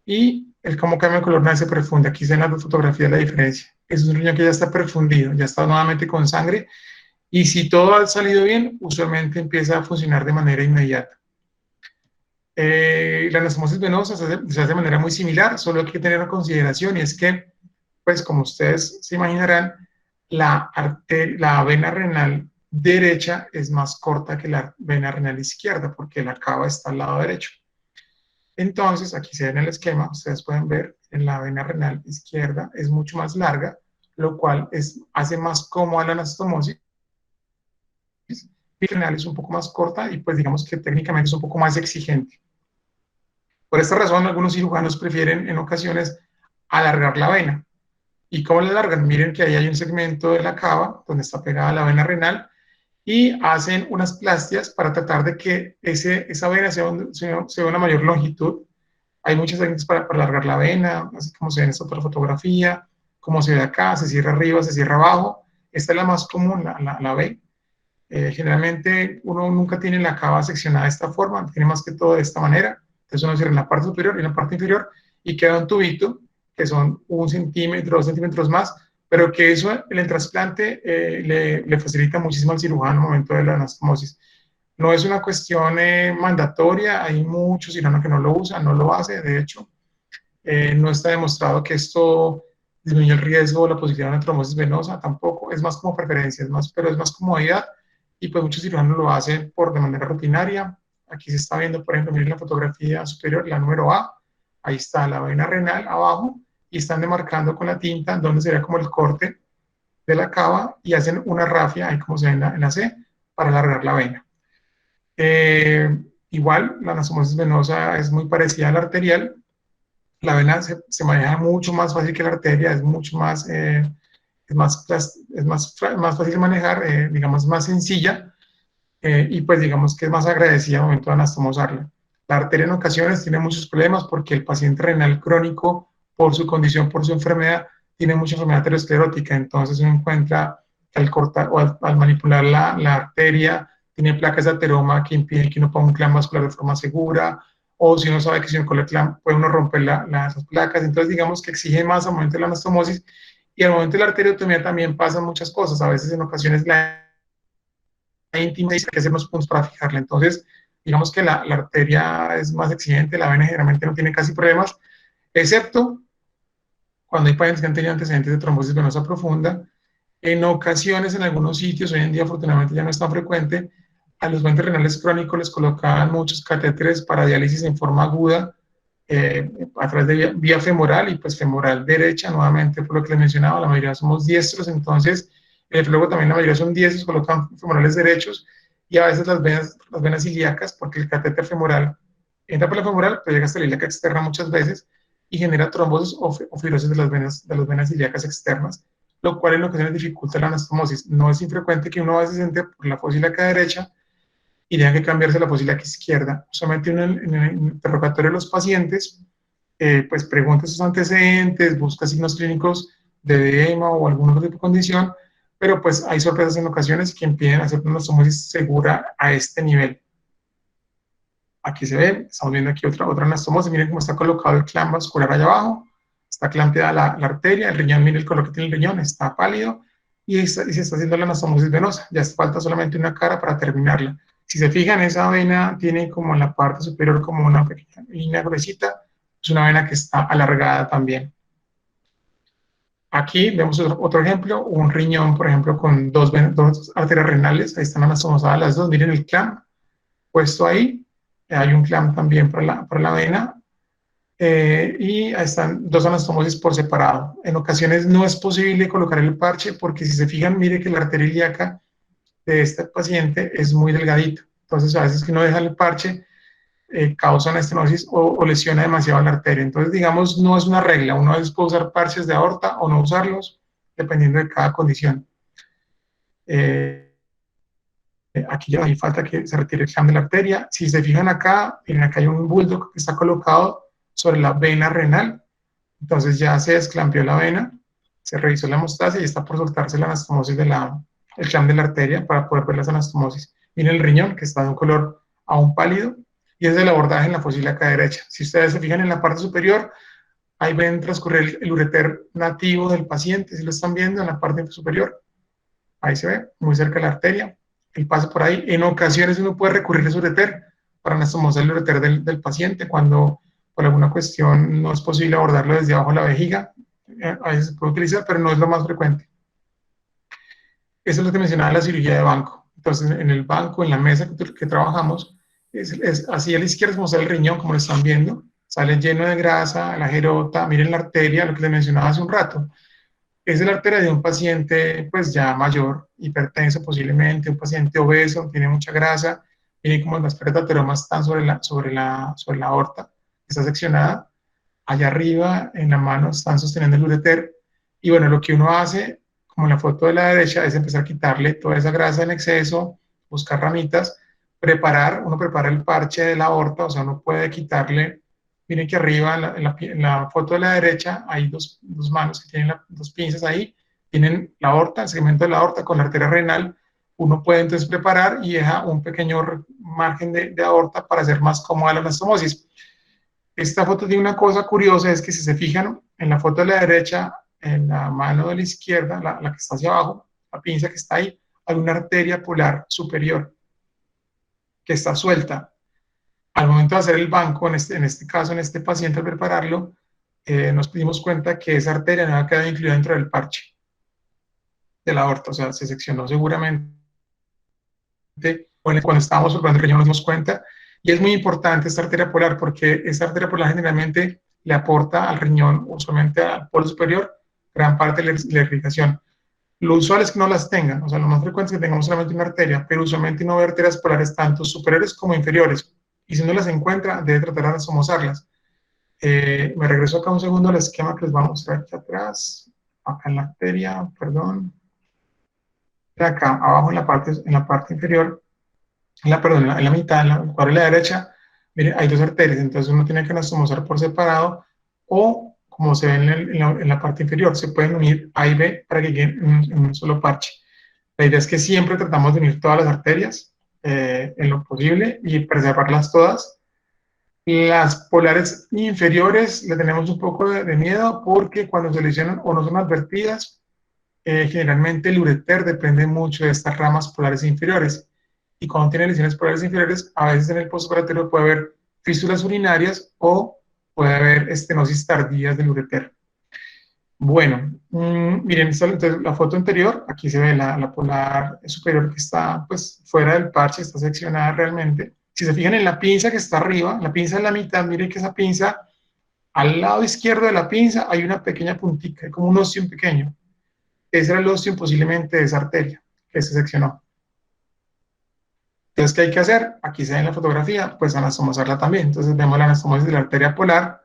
y el cómo cambia el color no se perfunde. Aquí se ven las dos fotografías la diferencia. Es un riñón que ya está perfundido, ya está nuevamente con sangre, Y si todo ha salido bien, usualmente empieza a funcionar de manera inmediata. La anastomosis venosa se hace de manera muy similar, solo hay que tener una consideración y es que, pues como ustedes se imaginarán, la vena renal derecha es más corta que la vena renal izquierda porque la cava está al lado derecho. Entonces, aquí se ve en el esquema, ustedes pueden ver, en la vena renal izquierda es mucho más larga, lo cual hace más cómoda la anastomosis. La renal es un poco más corta y pues digamos que técnicamente es un poco más exigente. Por esta razón, algunos cirujanos prefieren en ocasiones alargar la vena. ¿Y cómo la alargan? Miren que ahí hay un segmento de la cava donde está pegada la vena renal y hacen unas plastias para tratar de que esa vena sea una mayor longitud. Hay muchas técnicas para alargar la vena, así como se ve en esta otra fotografía, como se ve acá, se cierra arriba, se cierra abajo. Esta es la más común, la B. Generalmente uno nunca tiene la cava seccionada de esta forma, tiene más que todo de esta manera. Entonces uno cierra en la parte superior y en la parte inferior y queda un tubito que son 1 centímetro, 2 centímetros más, pero que eso, el trasplante le facilita muchísimo al cirujano en el momento de la anastomosis. No es una cuestión mandatoria, hay muchos cirujanos que no lo usan, no lo hacen, de hecho, no está demostrado que esto disminuye el riesgo o la posibilidad de una trombosis venosa, tampoco, es más como preferencia, pero es más comodidad y pues muchos cirujanos lo hacen de manera rutinaria. Aquí se está viendo, por ejemplo, miren la fotografía superior, la número A, ahí está la vena renal abajo y están demarcando con la tinta donde sería como el corte de la cava y hacen una rafia, ahí como se ve en la C, para alargar la vena. Igual, la anastomosis venosa es muy parecida a la arterial. La vena se maneja mucho más fácil que la arteria, es mucho más, más fácil de manejar, digamos, más sencilla, y pues digamos que es más agradecida al momento de anastomosarla. La arteria en ocasiones tiene muchos problemas porque el paciente renal crónico, por su condición, por su enfermedad, tiene mucha enfermedad aterosclerótica, entonces uno encuentra que al cortar o al manipular la arteria, tiene placas de ateroma que impiden que uno ponga un clamp vascular de forma segura, o si uno sabe que si uno con el clamp puede uno romper las placas, entonces digamos que exige más al momento de la anastomosis, y al momento de la arteriotomía también pasan muchas cosas, a veces en ocasiones la íntima y hay que hacer unos puntos para fijarla. Entonces, digamos que la arteria es más exigente, la vena generalmente no tiene casi problemas, excepto cuando hay pacientes que han tenido antecedentes de trombosis venosa profunda. En ocasiones, en algunos sitios, hoy en día afortunadamente ya no es tan frecuente, a los pacientes renales crónicos les colocaban muchos catéteres para diálisis en forma aguda a través de vía femoral y pues femoral derecha, nuevamente por lo que les mencionaba, la mayoría somos diestros, entonces luego también la mayoría son diestros, colocan femorales derechos y a veces las venas ilíacas, porque el catéter femoral entra por la femoral, pero llega hasta la ilíaca externa muchas veces y genera trombosis o fibrosis de las venas ilíacas externas, lo cual en ocasiones dificulta la anastomosis. No es infrecuente que uno a veces entre por la fosa ilíaca derecha y tenga que cambiarse la fosa ilíaca izquierda. Usualmente uno en el interrogatorio de los pacientes, pues pregunta sus antecedentes, busca signos clínicos de edema o algún otro tipo de condición, pero pues hay sorpresas en ocasiones que impiden hacer una anastomosis segura a este nivel. Aquí se ve, estamos viendo aquí otra anastomosis, miren cómo está colocado el clamp vascular allá abajo, está clampeada la arteria, el riñón, miren el color que tiene el riñón, está pálido y se está haciendo la anastomosis venosa, ya falta solamente una cara para terminarla. Si se fijan, esa vena tiene como en la parte superior como una pequeña línea gruesita, es una vena que está alargada también. Aquí vemos otro ejemplo, un riñón, por ejemplo, con dos arterias renales, ahí están anastomosadas las dos, miren el clamp puesto ahí, hay un clamp también para la vena, y ahí están dos anastomosis por separado. En ocasiones no es posible colocar el parche porque si se fijan, mire que la arteria ilíaca de este paciente es muy delgadita. Entonces a veces que uno deja el parche, causa una estenosis o lesiona demasiado la arteria. Entonces digamos, no es una regla. Uno a veces puede usar parches de aorta o no usarlos, dependiendo de cada condición. Aquí ya hay falta que se retire el clamp de la arteria. Si se fijan acá, miren, acá hay un bulldog que está colocado sobre la vena renal. Entonces ya se desclampió la vena, se revisó la hemostasia y está por soltarse la anastomosis el clamp de la arteria para poder ver las anastomosis. Miren el riñón que está de un color aún pálido y es el abordaje en la fosa ilíaca derecha. Si ustedes se fijan en la parte superior, ahí ven transcurrir el ureter nativo del paciente, si lo están viendo en la parte superior. ahí se ve, muy cerca de la arteria, el paso por ahí. En ocasiones uno puede recurrir a su ureter para anastomosar el ureter del paciente cuando por alguna cuestión no es posible abordarlo desde abajo de la vejiga. A veces se puede utilizar, pero no es lo más frecuente. Eso es lo que mencionaba la cirugía de banco. Entonces, en el banco, en la mesa que trabajamos, así a la izquierda es como sale el riñón, como lo están viendo, sale lleno de grasa, la gerota, miren la arteria, lo que les mencionaba hace un rato. Es la arteria de un paciente pues ya mayor, hipertenso posiblemente, un paciente obeso, tiene mucha grasa, tiene como las ateromas están sobre la aorta, está seccionada, allá arriba en la mano están sosteniendo el ureter, y bueno, lo que uno hace, como en la foto de la derecha, es empezar a quitarle toda esa grasa en exceso, buscar ramitas, uno prepara el parche de la aorta, o sea, uno puede quitarle. Miren que arriba en la foto de la derecha hay dos manos que tienen dos pinzas ahí, tienen la aorta, el segmento de la aorta con la arteria renal. Uno puede entonces preparar y deja un pequeño margen de aorta para hacer más cómoda la anastomosis. Esta foto tiene una cosa curiosa, es que si se fijan en la foto de la derecha, en la mano de la izquierda, la que está hacia abajo, la pinza que está ahí, hay una arteria polar superior que está suelta. Al momento de hacer el banco, en este caso, en este paciente, al prepararlo, nos dimos cuenta que esa arteria no había quedado incluida dentro del parche de la aorta, o sea, se seccionó seguramente cuando estábamos operando el riñón, nos dimos cuenta. Y es muy importante esta arteria polar porque esta arteria polar generalmente le aporta al riñón, usualmente al polo superior, gran parte de la irrigación. Lo usual es que no las tengan, o sea, lo más frecuente es que tengamos solamente una arteria, pero usualmente no hay arterias polares tanto superiores como inferiores. Y si no las encuentra, debe tratar de anastomosarlas. Me regreso acá un segundo al esquema que les vamos a mostrar aquí atrás, acá en la arteria, perdón. Acá abajo en la parte inferior, en la mitad, en la cuadra de la derecha, mire, hay dos arterias, entonces uno tiene que anastomosar por separado o, como se ve en la parte inferior, se pueden unir A y B para que queden en un solo parche. La idea es que siempre tratamos de unir todas las arterias en lo posible y preservarlas todas. Las polares inferiores le tenemos un poco de miedo porque cuando se lesionan o no son advertidas, generalmente el ureter depende mucho de estas ramas polares inferiores. Y cuando tiene lesiones polares inferiores, a veces en el postoperatorio puede haber fístulas urinarias o puede haber estenosis tardías del ureter. Bueno, miren, entonces, la foto anterior, aquí se ve la polar superior que está pues fuera del parche, está seccionada realmente. Si se fijan en la pinza que está arriba, la pinza en la mitad, miren que esa pinza, al lado izquierdo de la pinza hay una pequeña puntita, como un ostium pequeño. Ese era el ostium posiblemente de esa arteria que se seccionó. Entonces, ¿qué hay que hacer? Aquí se ve en la fotografía, pues anastomosarla también. Entonces vemos la anastomosis de la arteria polar,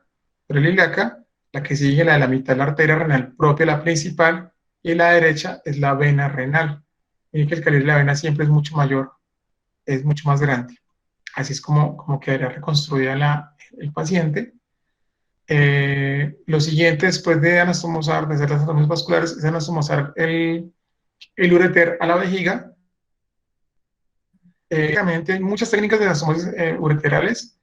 ilíaca, la que sigue, la de la mitad de la arteria renal propia, la principal, y la derecha es la vena renal. Miren que el calibre de la vena siempre es mucho mayor, es mucho más grande. Así es como quedaría reconstruida el paciente. Lo siguiente, después de anastomosar, de hacer las anastomosis vasculares, es anastomosar el ureter a la vejiga. Hay muchas técnicas de anastomosis ureterales,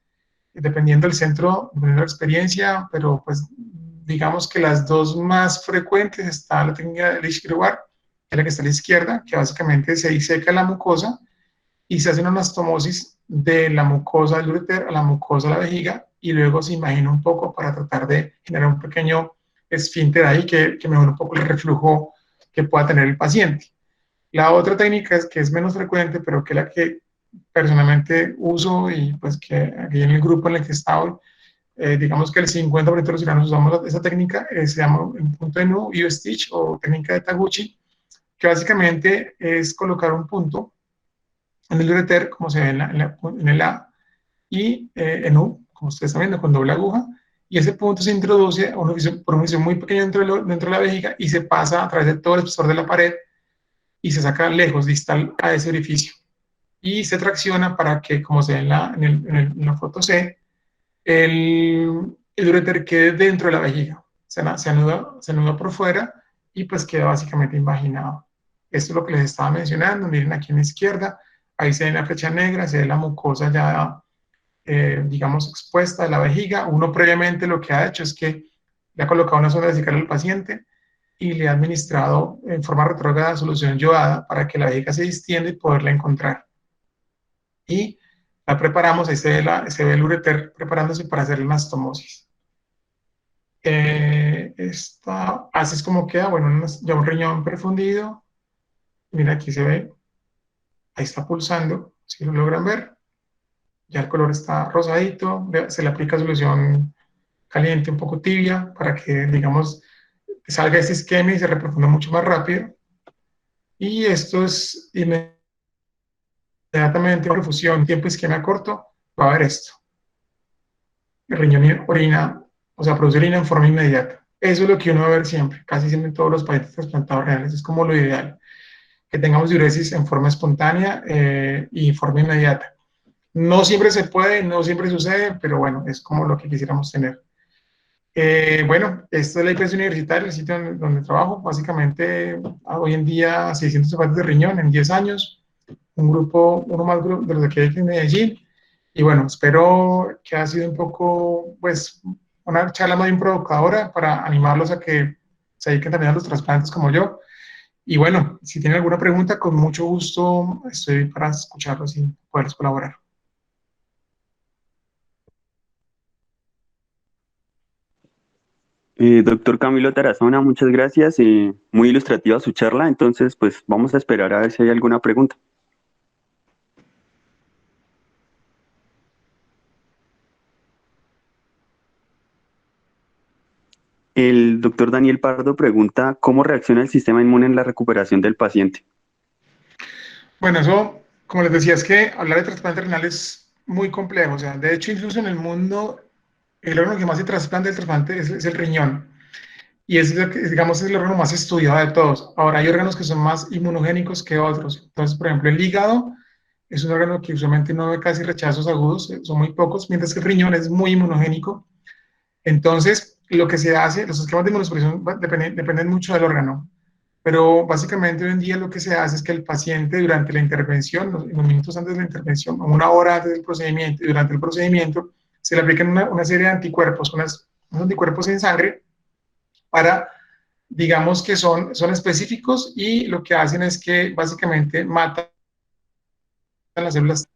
dependiendo del centro, dependiendo de la experiencia, pero pues digamos que las dos más frecuentes está la técnica de Lisch-Gregoire, que es la que está a la izquierda, que básicamente se diseca la mucosa y se hace una anastomosis de la mucosa del ureter a la mucosa de la vejiga y luego se imagina un poco para tratar de generar un pequeño esfínter ahí que mejore un poco el reflujo que pueda tener el paciente. La otra técnica es que es menos frecuente, pero que es la que personalmente uso y pues que aquí en el grupo en el que estaba, digamos que el 50% de los ciudadanos usamos esa técnica, se llama el punto de nu, U-Stitch o técnica de Taguchi, que básicamente es colocar un punto en el ureter, como se ve en el A, y en U, como ustedes están viendo, con doble aguja, y ese punto se introduce por un orificio muy pequeño dentro de la vejiga y se pasa a través de todo el espesor de la pared y se saca lejos, distal a ese orificio. Y se tracciona para que, como se ve en la foto C, el ureter quede dentro de la vejiga. Se anuda por fuera y pues queda básicamente invaginado. Esto es lo que les estaba mencionando. Miren aquí en la izquierda, ahí se ve la flecha negra, se ve la mucosa ya, digamos, expuesta de la vejiga. Uno previamente lo que ha hecho es que le ha colocado una sonda vesical al paciente y le ha administrado en forma retrógrada solución yodada para que la vejiga se distienda y poderla encontrar. Y la preparamos, ahí se ve el ureter preparándose para hacer la anastomosis. Así es como queda, bueno, ya un riñón perfundido. Mira, aquí se ve, ahí está pulsando, si lo logran ver. Ya el color está rosadito, se le aplica solución caliente un poco tibia para que, digamos, salga ese isquemia y se reprofunda mucho más rápido. Y esto es inmediatamente una perfusión, tiempo isquemia corto, va a haber esto. El riñón orina, o sea, produce orina en forma inmediata. Eso es lo que uno va a ver siempre, casi siempre en todos los pacientes trasplantados renales, es como lo ideal, que tengamos diuresis en forma espontánea y en forma inmediata. No siempre se puede, no siempre sucede, pero bueno, es como lo que quisiéramos tener. Bueno, esto es la IPS universitaria, el sitio donde trabajo. Básicamente, hoy en día, 600 pacientes de riñón en 10 años, un grupo, uno más de los de aquí en Medellín. Y bueno, espero que ha sido un poco, pues, una charla muy provocadora para animarlos a que se dediquen también a los trasplantes como yo. Y bueno, si tienen alguna pregunta, con mucho gusto estoy para escucharlos y poderles colaborar. Doctor Camilo Tarazona, muchas gracias. Muy ilustrativa su charla, entonces pues vamos a esperar a ver si hay alguna pregunta. El doctor Daniel Pardo pregunta, ¿cómo reacciona el sistema inmune en la recuperación del paciente? Bueno, eso, como les decía, es que hablar de trasplante renal es muy complejo. O sea, de hecho, incluso en el mundo, el órgano que más se trasplanta del trasplante es el riñón. Y es, digamos, es el órgano más estudiado de todos. Ahora, hay órganos que son más inmunogénicos que otros. Entonces, por ejemplo, el hígado es un órgano que usualmente no ve casi rechazos agudos, son muy pocos, mientras que el riñón es muy inmunogénico. Entonces, lo que se hace, los esquemas de inmunosupresión dependen mucho del órgano. Pero básicamente hoy en día lo que se hace es que el paciente durante la intervención, en los minutos antes de la intervención, o una hora antes del procedimiento y durante el procedimiento, se le aplican una serie de anticuerpos, unos anticuerpos en sangre para, digamos que son específicos y lo que hacen es que básicamente matan las células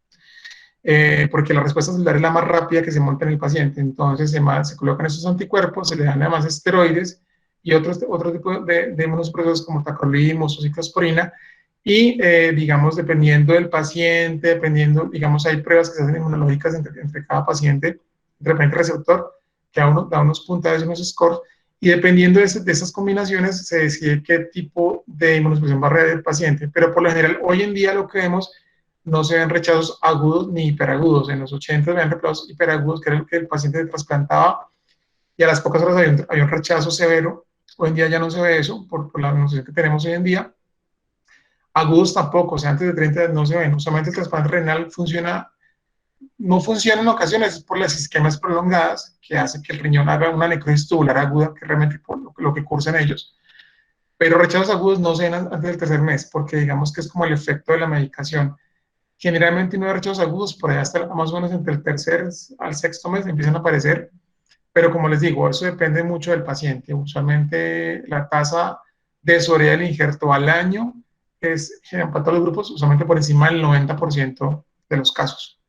porque la respuesta celular es la más rápida que se monta en el paciente. Entonces se colocan esos anticuerpos, se le dan además esteroides y otro tipo de inmunosupresores como tacrolimus o ciclosporina. Y digamos, dependiendo del paciente, dependiendo, digamos, hay pruebas que se hacen inmunológicas entre cada paciente, de repente receptor, que da unos puntajes y unos scores, y dependiendo de esas combinaciones se decide qué tipo de inmunosupresión va a realizar el paciente. Pero por lo general, hoy en día lo que vemos no se ven rechazos agudos ni hiperagudos. En los 80 ven rechazos hiperagudos, que era el que el paciente trasplantaba, y a las pocas horas había un rechazo severo. Hoy en día ya no se ve eso, por la noción que tenemos hoy en día. Agudos tampoco, o sea, antes de 30 días no se ven. Usualmente el trasplante renal no funciona en ocasiones por las isquemias prolongadas, que hace que el riñón haga una necrosis tubular aguda, que realmente por lo que cursan ellos. Pero rechazos agudos no se ven antes del tercer mes, porque digamos que es como el efecto de la medicación. Generalmente no hay rechazos agudos, por allá hasta más o menos entre el tercer al sexto mes empiezan a aparecer, pero como les digo, eso depende mucho del paciente. Usualmente la tasa de sobrevida del injerto al año es, en todos los grupos, usualmente por encima del 90% de los casos.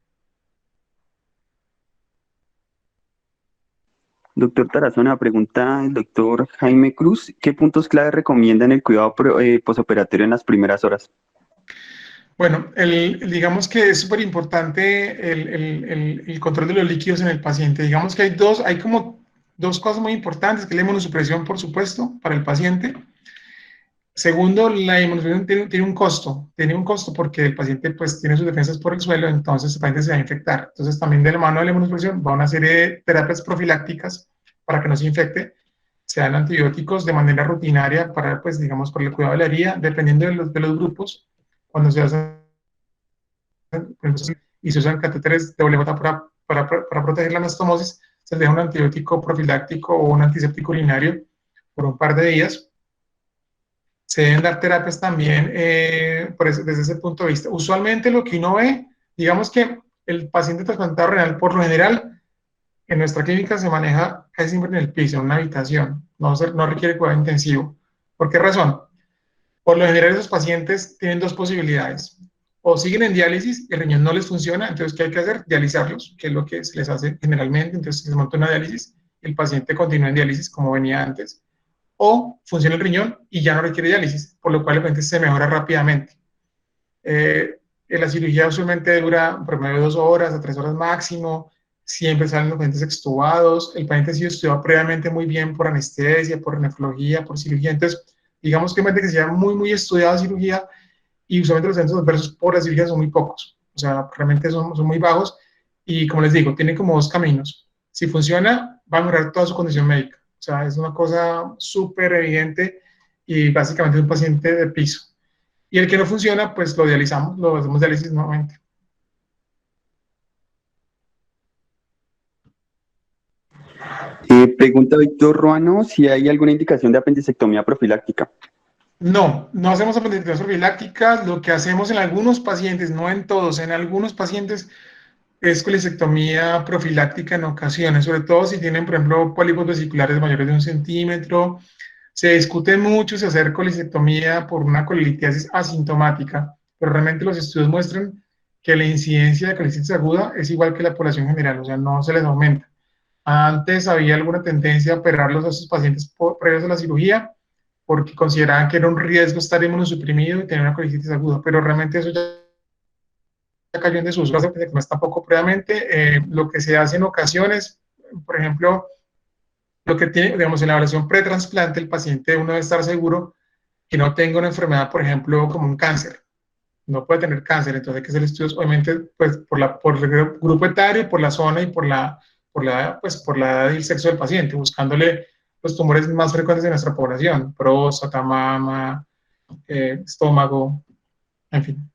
Doctor Tarazona, pregunta el doctor Jaime Cruz, ¿qué puntos clave recomienda en el cuidado posoperatorio en las primeras horas? Bueno, digamos que es súper importante el control de los líquidos en el paciente. Digamos que hay como dos cosas muy importantes, que es la inmunosupresión, por supuesto, para el paciente. Segundo, la inmunosupresión tiene un costo porque el paciente pues tiene sus defensas por el suelo, entonces el paciente se va a infectar. Entonces también de la mano de la inmunosupresión va una serie de terapias profilácticas para que no se infecte. Se dan antibióticos de manera rutinaria para, pues digamos, por el cuidado de la herida, dependiendo de los grupos. Cuando se hacen y se usan catéteres de doble gota para proteger la anastomosis, se les deja un antibiótico profiláctico o un antiséptico urinario por un par de días. Se deben dar terapias también desde ese punto de vista. Usualmente lo que uno ve, digamos que el paciente trasplantado renal, por lo general, en nuestra clínica se maneja casi siempre en el piso, en una habitación, no requiere cuidado intensivo. ¿Por qué razón? Por lo general esos pacientes tienen dos posibilidades. O siguen en diálisis y el riñón no les funciona, entonces ¿qué hay que hacer? Dializarlos, que es lo que se les hace generalmente, entonces se monta una diálisis y el paciente continúa en diálisis como venía antes. O funciona el riñón y ya no requiere diálisis, por lo cual el paciente se mejora rápidamente. La cirugía usualmente dura por medio de 2 horas a 3 horas máximo, siempre salen los pacientes extubados, el paciente ha sido estudiado previamente muy bien por anestesia, por nefrología, por cirugía, entonces digamos que un paciente que se llama muy, muy estudiado cirugía y usualmente los eventos adversos por la cirugía son muy pocos, o sea, realmente son muy bajos y como les digo, tiene como dos caminos. Si funciona, va a mejorar toda su condición médica, o sea, es una cosa súper evidente y básicamente es un paciente de piso. Y el que no funciona, pues lo dializamos, lo hacemos diálisis nuevamente. Pregunta Víctor Ruano si hay alguna indicación de apendicectomía profiláctica. No, no hacemos apendicectomías profilácticas. Lo que hacemos en algunos pacientes, no en todos, en algunos pacientes es colecistectomía profiláctica en ocasiones, sobre todo si tienen, por ejemplo, pólipos vesiculares mayores de 1 centímetro. Se discute mucho si hacer colecistectomía por una colelitiasis asintomática, pero realmente los estudios muestran que la incidencia de colititis aguda es igual que la población general, o sea, no se les aumenta. Antes había alguna tendencia a operarlos a esos pacientes previos a la cirugía porque consideraban que era un riesgo estar inmunosuprimido y tener una colititis aguda, pero realmente eso ya cayó en desuso, que no está poco previamente. Lo que se hace en ocasiones, por ejemplo, lo que tiene, digamos, en la evaluación pretransplante, el paciente uno debe estar seguro que no tenga una enfermedad, por ejemplo, como un cáncer. No puede tener cáncer, entonces hay que hacer estudios, obviamente, pues por el grupo etario, por la zona y por la edad y el sexo del paciente, buscándole los tumores más frecuentes de nuestra población, próstata, mama, estómago, en fin.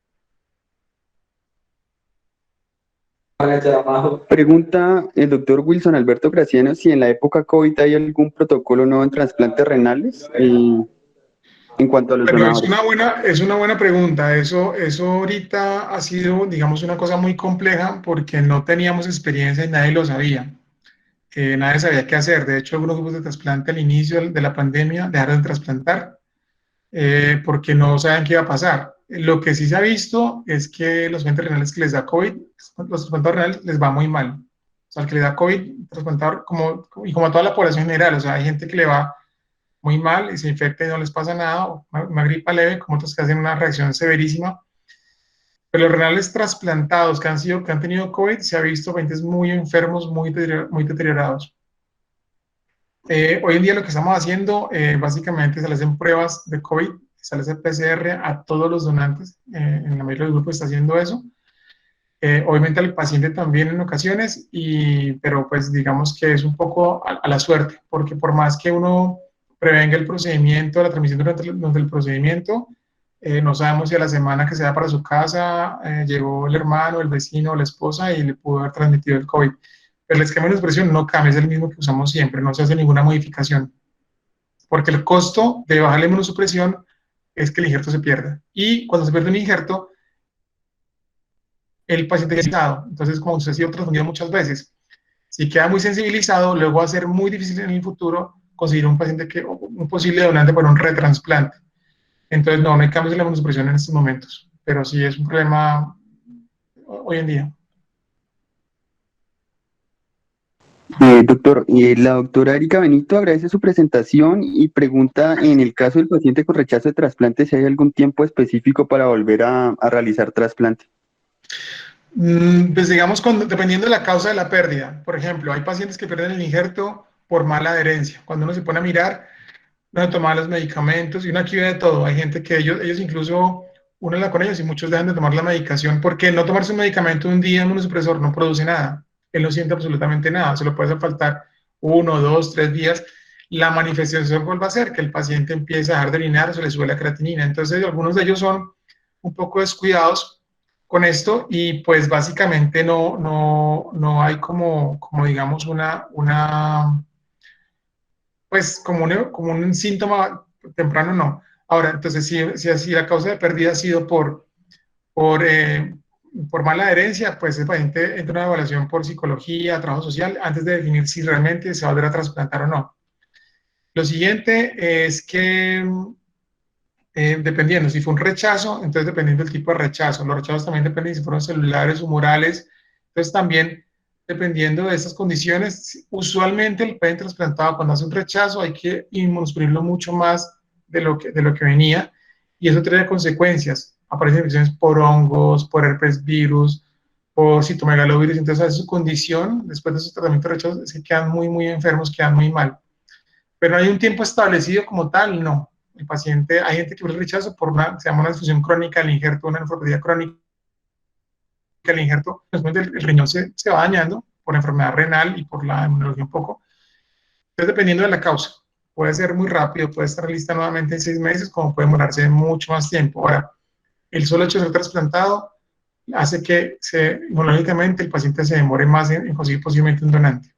Pregunta el doctor Wilson Alberto Graciano si en la época COVID hay algún protocolo nuevo en trasplantes renales en cuanto a los Bueno, donadores. es una buena pregunta. Eso ahorita ha sido, digamos, una cosa muy compleja porque no teníamos experiencia y nadie lo sabía. Nadie sabía qué hacer. De hecho, algunos grupos de trasplante al inicio de la pandemia dejaron de trasplantar porque no saben qué iba a pasar. Lo que sí se ha visto es que los pacientes renales que les da COVID, los trasplantados renales les va muy mal. O sea, el que le da COVID, trasplantador, y como a toda la población general, o sea, hay gente que le va muy mal y se infecta y no les pasa nada, o una gripa leve, como otros que hacen una reacción severísima. Pero los renales trasplantados que han tenido COVID, se ha visto pacientes muy enfermos, muy deteriorados. Hoy en día lo que estamos haciendo, básicamente se le hacen pruebas de COVID, se le hace PCR a todos los donantes, en la mayoría del grupo está haciendo eso. Obviamente al paciente también en ocasiones, pero pues digamos que es un poco a la suerte, porque por más que uno prevenga el procedimiento, la transmisión durante el procedimiento, no sabemos si a la semana que se da para su casa llegó el hermano, el vecino, la esposa y le pudo haber transmitido el COVID. Pero el esquema de expresión no cambia, es el mismo que usamos siempre, no se hace ninguna modificación, porque el costo de bajar la inmunosupresión es que el injerto se pierda. Y cuando se pierde un injerto, el paciente queda sensibilizado. Entonces, como usted ha sido transfundido muchas veces, si queda muy sensibilizado, luego va a ser muy difícil en el futuro conseguir un posible donante para un retrasplante. Entonces, no hay cambios en la inmunosupresión en estos momentos, pero sí es un problema hoy en día. Doctor, la doctora Erika Benito agradece su presentación y pregunta en el caso del paciente con rechazo de trasplante si hay algún tiempo específico para volver a realizar trasplante. Pues digamos, dependiendo de la causa de la pérdida. Por ejemplo, hay pacientes que pierden el injerto por mala adherencia. Cuando uno se pone a mirar, no toman los medicamentos y uno aquí ve de todo. Hay gente que ellos incluso, uno habla con ellos y muchos dejan de tomar la medicación porque no tomarse un medicamento un día en un supresor no produce nada. Él no siente absolutamente nada. Se lo puede faltar 1, 2, 3 días. La manifestación vuelve a ser que el paciente empieza a dejar de orinar o se le sube la creatinina. Entonces, algunos de ellos son un poco descuidados con esto y pues básicamente no hay como digamos pues como un síntoma temprano, no. Ahora, entonces, si la causa de pérdida ha sido por, eh, por mala adherencia, pues el paciente entra en una evaluación por psicología, trabajo social, antes de definir si realmente se va a volver a trasplantar o no. Lo siguiente es que, dependiendo, si fue un rechazo, entonces dependiendo del tipo de rechazo, los rechazos también dependen si fueron celulares o murales, entonces también dependiendo de esas condiciones, usualmente el paciente trasplantado cuando hace un rechazo hay que inmunosuprimirlo mucho más de lo que venía y eso trae consecuencias, aparecen infecciones por hongos, por herpes virus, por citomegalovirus, entonces a su condición, después de su tratamiento de rechazo, es que quedan muy, muy enfermos, quedan muy mal. Pero no hay un tiempo establecido como tal, no. El paciente, hay gente que sufre rechazo por una, se llama una disfunción crónica del injerto, una nefropatía crónica del injerto, después el riñón se va dañando por la enfermedad renal y por la inmunología un poco. Entonces, dependiendo de la causa, puede ser muy rápido, puede estar lista nuevamente en 6 meses, como puede demorarse mucho más tiempo. Ahora, el solo hecho de ser trasplantado hace que inmunológicamente el paciente se demore más en conseguir posiblemente un donante.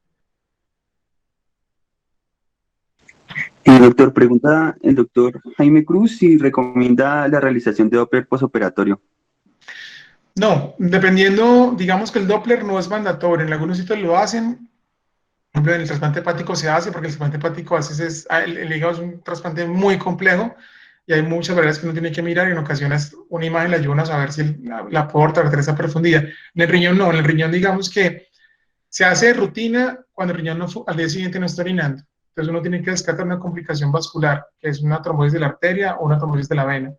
Doctor, pregunta el doctor Jaime Cruz si recomienda la realización de Doppler posoperatorio. No, dependiendo, digamos que el Doppler no es mandatorio, en algunos sitios lo hacen, por ejemplo, en el trasplante hepático se hace, porque el trasplante hepático a veces el hígado es un trasplante muy complejo y hay muchas variables que uno tiene que mirar y en ocasiones una imagen le ayuda a saber si la aporta o esa profundidad. En el riñón no, en el riñón digamos que se hace de rutina cuando el riñón no, al día siguiente no está orinando. Entonces uno tiene que descartar una complicación vascular, que es una trombosis de la arteria o una trombosis de la vena.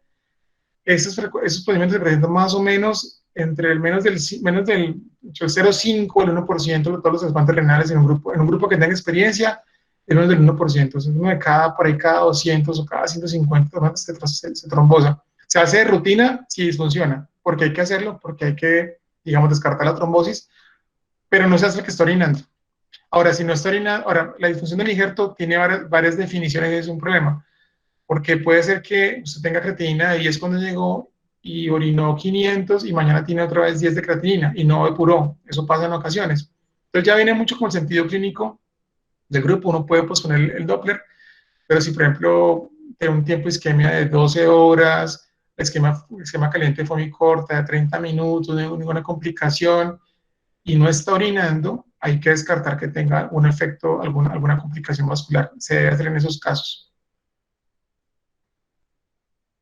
Esos procedimientos se presentan más o menos entre el menos del 0,5 al 1% de todos los trasplantes renales en un grupo que tenga experiencia, el menos del 1%. Entonces, uno de cada, por ahí cada 200 o cada 150 trasplantes se trombosa. Se hace de rutina si funciona, porque hay que hacerlo, porque hay que, digamos, descartar la trombosis, pero no se hace el que está orinando. Ahora, si no está orinando, ahora, la disfunción del injerto tiene varias definiciones y es un problema porque puede ser que usted tenga creatinina de 10 cuando llegó y orinó 500 y mañana tiene otra vez 10 de creatinina y no depuró. Eso pasa en ocasiones. Entonces ya viene mucho con el sentido clínico del grupo. Uno puede posponer el Doppler, pero si por ejemplo tiene un tiempo de isquemia de 12 horas, esquema caliente fue muy corta, de 30 minutos, no hay ninguna complicación y no está orinando, hay que descartar que tenga un efecto, alguna complicación vascular. Se debe hacer en esos casos.